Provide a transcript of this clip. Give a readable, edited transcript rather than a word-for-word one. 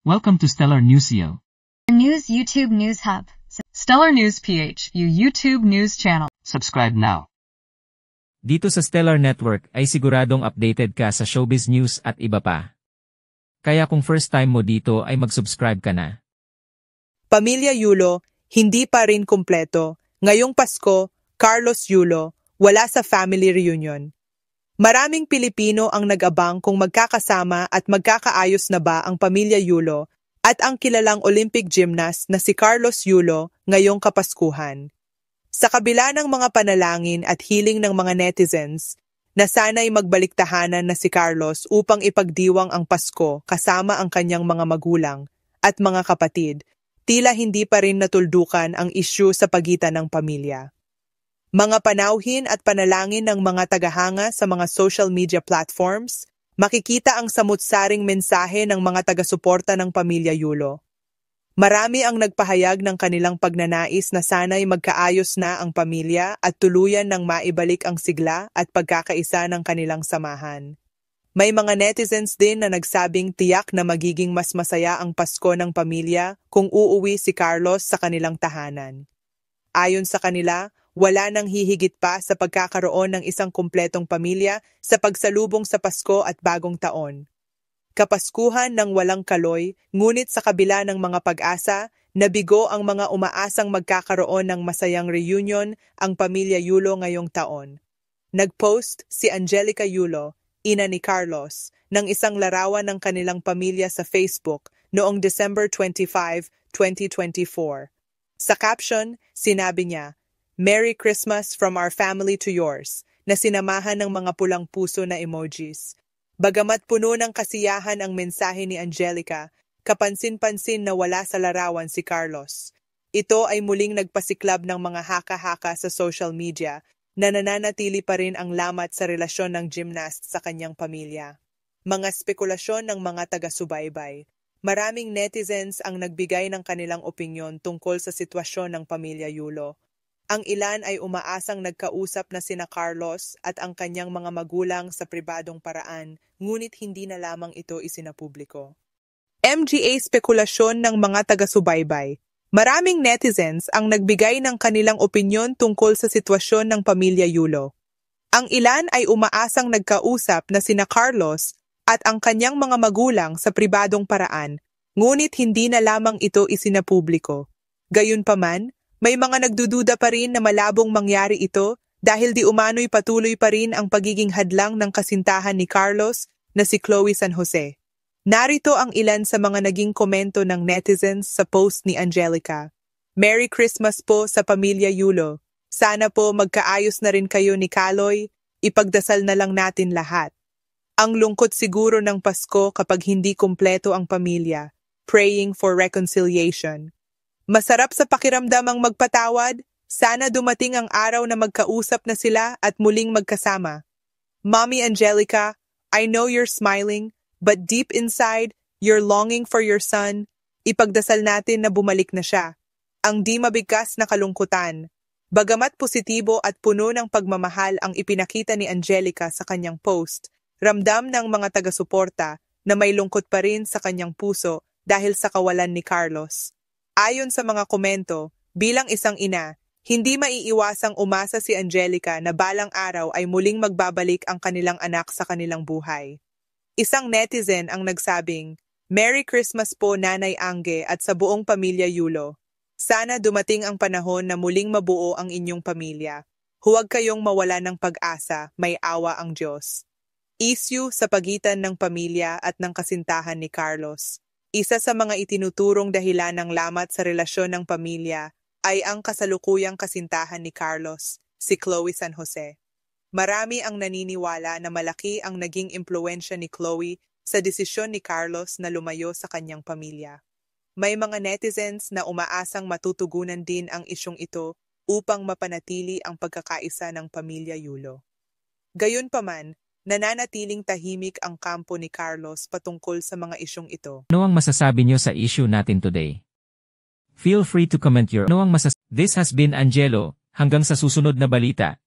Welcome to Stellar Newsio. News YouTube News Hub. Stellar News PH, YouTube News Channel. Subscribe now. Dito sa Stellar Network ay siguradong updated ka sa showbiz news at iba pa. Kaya kung first time mo dito ay mag-subscribe ka na. Pamilya Yulo, hindi pa rin kumpleto. Ngayong Pasko, Carlos Yulo, wala sa family reunion. Maraming Pilipino ang nag-abang kung magkakasama at magkakaayos na ba ang pamilya Yulo at ang kilalang Olympic gymnast na si Carlos Yulo ngayong Kapaskuhan. Sa kabila ng mga panalangin at hiling ng mga netizens, na sana'y magbaliktahanan na si Carlos upang ipagdiwang ang Pasko kasama ang kanyang mga magulang at mga kapatid, tila hindi pa rin natuldukan ang isyu sa pagitan ng pamilya. Mga panauhin at panalangin ng mga tagahanga sa mga social media platforms, makikita ang samut-saring mensahe ng mga taga-suporta ng pamilya Yulo. Marami ang nagpahayag ng kanilang pagnanais na sana'y magkaayos na ang pamilya at tuluyan ng maibalik ang sigla at pagkakaisa ng kanilang samahan. May mga netizens din na nagsabing tiyak na magiging mas masaya ang Pasko ng pamilya kung uuwi si Carlos sa kanilang tahanan. Ayon sa kanila, wala nang hihigit pa sa pagkakaroon ng isang kumpletong pamilya sa pagsalubong sa Pasko at Bagong Taon. Kapaskuhan ng walang kaloy, ngunit sa kabila ng mga pag-asa, nabigo ang mga umaasang magkakaroon ng masayang reunion ang pamilya Yulo ngayong taon. Nag-post si Angelica Yulo, ina ni Carlos, ng isang larawan ng kanilang pamilya sa Facebook noong December 25, 2024. Sa caption, sinabi niya, "Merry Christmas from our family to yours," na sinamahan ng mga pulang puso na emojis. Bagamat puno ng kasiyahan ang mensahe ni Angelica, kapansin-pansin na wala sa larawan si Carlos. Ito ay muling nagpasiklab ng mga haka-haka sa social media na nananatili pa rin ang lamat sa relasyon ng gymnast sa kanyang pamilya. Mga spekulasyon ng mga taga-subaybay. Maraming netizens ang nagbigay ng kanilang opinyon tungkol sa sitwasyon ng pamilya Yulo. Ang ilan ay umaasang nagkausap na sina Carlos at ang kanyang mga magulang sa pribadong paraan, ngunit hindi na lamang ito isinapubliko. MGA spekulasyon ng mga taga-subaybay. Maraming netizens ang nagbigay ng kanilang opinyon tungkol sa sitwasyon ng pamilya Yulo. Ang ilan ay umaasang nagkausap na sina Carlos at ang kanyang mga magulang sa pribadong paraan, ngunit hindi na lamang ito isinapubliko. Gayunpaman, may mga nagdududa pa rin na malabong mangyari ito dahil di umano'y patuloy pa rin ang pagiging hadlang ng kasintahan ni Carlos na si Chloe San Jose. Narito ang ilan sa mga naging komento ng netizens sa post ni Angelica. "Merry Christmas po sa pamilya Yulo. Sana po magkaayos na rin kayo ni Kaloy. Ipagdasal na lang natin lahat. Ang lungkot siguro ng Pasko kapag hindi kumpleto ang pamilya. Praying for reconciliation. Masarap sa pakiramdam ang magpatawad. Sana dumating ang araw na magkausap na sila at muling magkasama. Mommy Angelica, I know you're smiling, but deep inside, you're longing for your son. Ipagdasal natin na bumalik na siya. Ang di mabigkas na kalungkutan." Bagamat positibo at puno ng pagmamahal ang ipinakita ni Angelica sa kanyang post, ramdam ng mga taga-suporta na may lungkot pa rin sa kanyang puso dahil sa kawalan ni Carlos. Ayon sa mga komento, bilang isang ina, hindi maiiwasang umasa si Angelica na balang araw ay muling magbabalik ang kanilang anak sa kanilang buhay. Isang netizen ang nagsabing, "Merry Christmas po Nanay Angge at sa buong pamilya Yulo. Sana dumating ang panahon na muling mabuo ang inyong pamilya. Huwag kayong mawala ng pag-asa, may awa ang Diyos." Issue sa pagitan ng pamilya at ng kasintahan ni Carlos. Isa sa mga itinuturong dahilan ng lamat sa relasyon ng pamilya ay ang kasalukuyang kasintahan ni Carlos, si Chloe San Jose. Marami ang naniniwala na malaki ang naging impluwensya ni Chloe sa desisyon ni Carlos na lumayo sa kanyang pamilya. May mga netizens na umaasang matutugunan din ang isyong ito upang mapanatili ang pagkakaisa ng pamilya Yulo. Gayunpaman, nananatiling tahimik ang kampo ni Carlos patungkol sa mga isyong ito. Ano ang masasabi niyo sa issue natin today? Feel free to comment your This has been Angelo, hanggang sa susunod na balita.